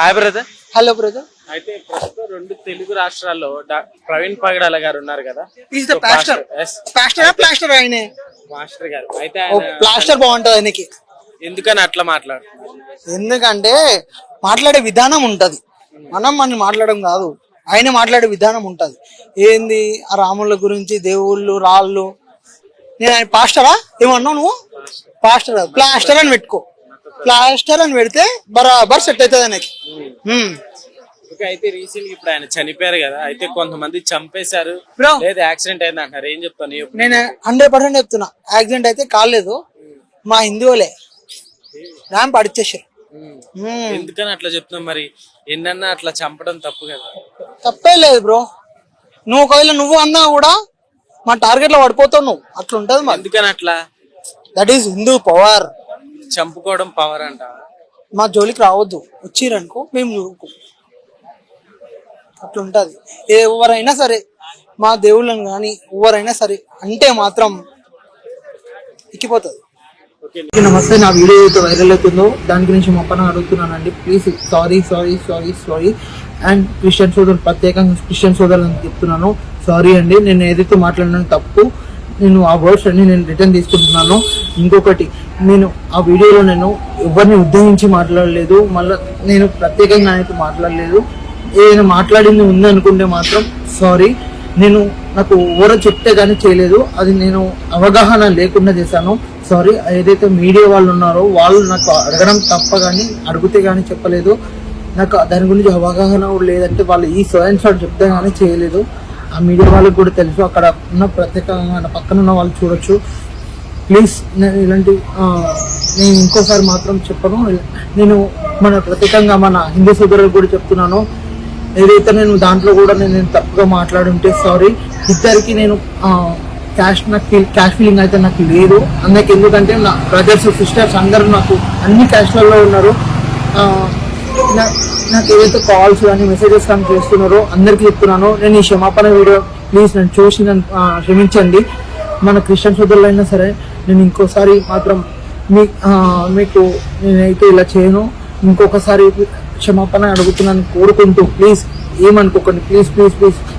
Hi brother. Hello brother. అయితే ప్రస్తుతం 2 తెలుగు రాష్ట్రాల్లో ప్రవీణ్ పగడాల గారు ఉన్నారు కదా. Is the pastor. ప్లాస్టర్ ఆయనే మాస్టర్ గారు. అయితే ప్లాస్టర్ బాగుంటది ఆయనకి. ఎందుకని అట్లా మాట్లాడుతున్నారు? ఎందుకంటే మాట్లాడే విధానం ఉంటది, మనం మాట్లాడడం కాదు, ఆయన మాట్లాడే విధానం ఉంటది. ఏంది ఆ రాముల గురించి, దేవుళ్ళు, రాళ్ళు. నేను ఆయన పాస్టరా ఏమన్నావు నువ్వు? ప్లాస్టర్ అని పెట్టుకో. ప్లాస్టర్ అని పెడితే బరాబర్ సెట్ అవుతుంది ఆయనకి. అయితే రీసెంట్ గా ఇప్పుడు ఆయన చనిపోయారు కదా, అయితే కొంతమంది చంపేశారు లేదా యాక్సిడెంట్ అయింది అంటారు, ఏం చెప్తాను? నేను 100% చెప్తున్నా, యాక్సిడెంట్ అయితే కాలేదు, మా హిందువులే ర్యాంప్ అడిచేసారు. ఎందుకని అట్లా చెప్తున్నాం? మరి ఎన్నన్నా అట్లా చంపడం తప్పు కదా? తప్పే లేదు బ్రో. నువ్వు ఒకవేళ నువ్వు అన్నా కూడా మా టార్గెట్ లో పడిపోతావు నువ్వు. అట్లా ఉంటది. ఎందుకని అట్లా? That is Hindu power. చంపుకోవడం పవర్ అంట. మా జోలికి రావద్దు, వచ్చిరనుకో మేము చూడుకో. అట్లా ఉంటది. ఎవరైనా సరే, మా దేవుళ్ళని కానీ ఎవరైనా సరే అంటే మాత్రం ఎక్కిపోతుంది. నమస్తే, నా వీడియో అయితే వైరల్ అవుతుందో దాని గురించి మొక్కన అడుగుతున్నానండి. Please sorry. అండ్ క్రిస్టియన్ సోదరులు, ప్రత్యేకంగా క్రిస్టియన్ సోదరులు చెప్తున్నాను, సారీ అండి. నేను ఏదైతే మాట్లాడినా తప్పు, నేను ఆ వర్డ్స్ అన్ని నేను రిటర్న్ తీసుకుంటున్నాను. ఇంకొకటి, నేను ఆ వీడియోలో నేను ఎవరిని ఉద్దేశించి మాట్లాడలేదు, మళ్ళీ నేను ప్రత్యేకంగా అయితే మాట్లాడలేదు. ఏదైనా మాట్లాడింది ఉందనుకుంటే మాత్రం సారీ. నాకు ఎవరో చెప్తే కానీ చేయలేదు, అది నేను అవగాహన లేకుండా చేశాను, సారీ. ఏదైతే మీడియా వాళ్ళు ఉన్నారో వాళ్ళు నాకు అడగడం తప్ప కానీ అడిగితే కానీ చెప్పలేదు. నాకు దాని గురించి అవగాహన కూడా లేదంటే వాళ్ళు ఈ సోయన్ షాట్ చెప్తే కానీ చేయలేదు. ఆ మీడియా వాళ్ళకి కూడా తెలుసు, అక్కడ ఉన్న ప్రత్యేకంగా పక్కన ఉన్న వాళ్ళు చూడొచ్చు. ప్లీజ్ నేను నేను ఇంకోసారి మాత్రం చెప్పను. నేను ప్రత్యేకంగా మన హిందూ సోదరులకు కూడా చెప్తున్నాను, ఏదైతే నేను దాంట్లో కూడా నేను తప్పుగా మాట్లాడుంటే సారీ. ఇద్దరికి నేను క్యాష్ ఫీలింగ్ అయితే నాకు లేదు. అందుకే, ఎందుకంటే నా బ్రదర్స్ సిస్టర్స్ అందరూ నాకు అన్ని క్యాస్ట్లలో ఉన్నారు. నాకు ఏదైతే కాల్స్ కానీ మెసేజెస్ కానీ చేస్తున్నారో అందరికీ చెప్తున్నాను, నేను ఈ క్షమాపణ వీడియో ప్లీజ్ నన్ను చూసి నన్ను క్షమించండి. మన క్రిస్టియన్ సోదరులు అయినా సరే, నేను ఇంకోసారి మాత్రం మీకు నేనైతే ఇలా చేయను. ఇంకొకసారి క్షమాపణ అడుగుతున్నాను కోరుకుంటూ, ప్లీజ్ ఏమనుకోకండి. ప్లీజ్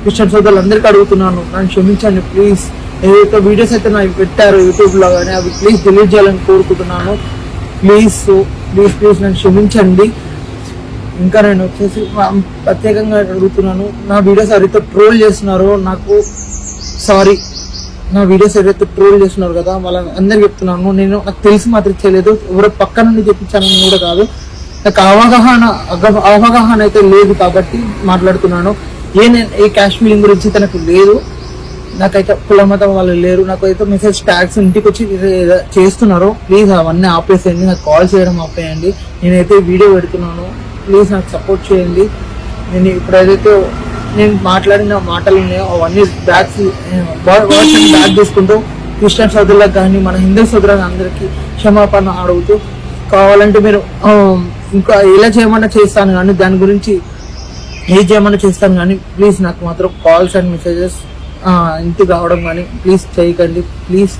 క్రిస్టియన్ సోదరులు అందరికీ అడుగుతున్నాను, నన్ను క్షమించండి ప్లీజ్. ఏదైతే వీడియోస్ అయితే నాకు పెట్టారు యూట్యూబ్లో కానీ అవి ప్లీజ్ డిలీట్ చేయాలని కోరుకుంటున్నాను. ప్లీజ్ నన్ను క్షమించండి. ఇంకా నేను వచ్చేసి ప్రత్యేకంగా అడుగుతున్నాను, నా వీడియోస్ ఎవరైతే ట్రోల్ చేస్తున్నారో నాకు సారీ. నా వీడియోస్ ఎవరైతే ట్రోల్ చేస్తున్నారు కదా వాళ్ళ అందరికి చెప్తున్నాను, నాకు తెలిసి మాత్రం చేయలేదు, ఎవరో పక్క నుండి చెప్పించానని కూడా కాదు. నాకు అవగాహన అయితే లేదు కాబట్టి మాట్లాడుతున్నాను. ఏ క్యాష్ ఫీలింగ్ గురించి తనకు లేదు. నాకైతే కుల మతం వాళ్ళు లేరు. నాకైతే మెసేజ్ ట్యాగ్స్ ఇంటికి వచ్చి చేస్తున్నారు, ప్లీజ్ అవన్నీ ఆపేసేయండి. నాకు కాల్ చేయడం ఆపేయండి. నేనైతే వీడియో పెడుతున్నాను, ప్లీజ్ నాకు సపోర్ట్ చేయండి. నేను ఇప్పుడు ఏదైతే నేను మాట్లాడిన మాటలు ఉన్నాయో అవన్నీ బ్యాక్ తీసుకుంటూ క్రిస్టియన్ సోదరులకు కానీ మన హిందూ సోదరులకు అందరికీ క్షమాపణ అడుగుతూ, కావాలంటే మీరు ఇంకా ఎలా చేయమన్నా చేస్తాను కానీ దాని గురించి ఏం చేయమన్నా చేస్తాను కానీ ప్లీజ్ నాకు మాత్రం కాల్స్ అండ్ మెసేజెస్ ఇంటికి రావడం కానీ ప్లీజ్ చేయకండి. ప్లీజ్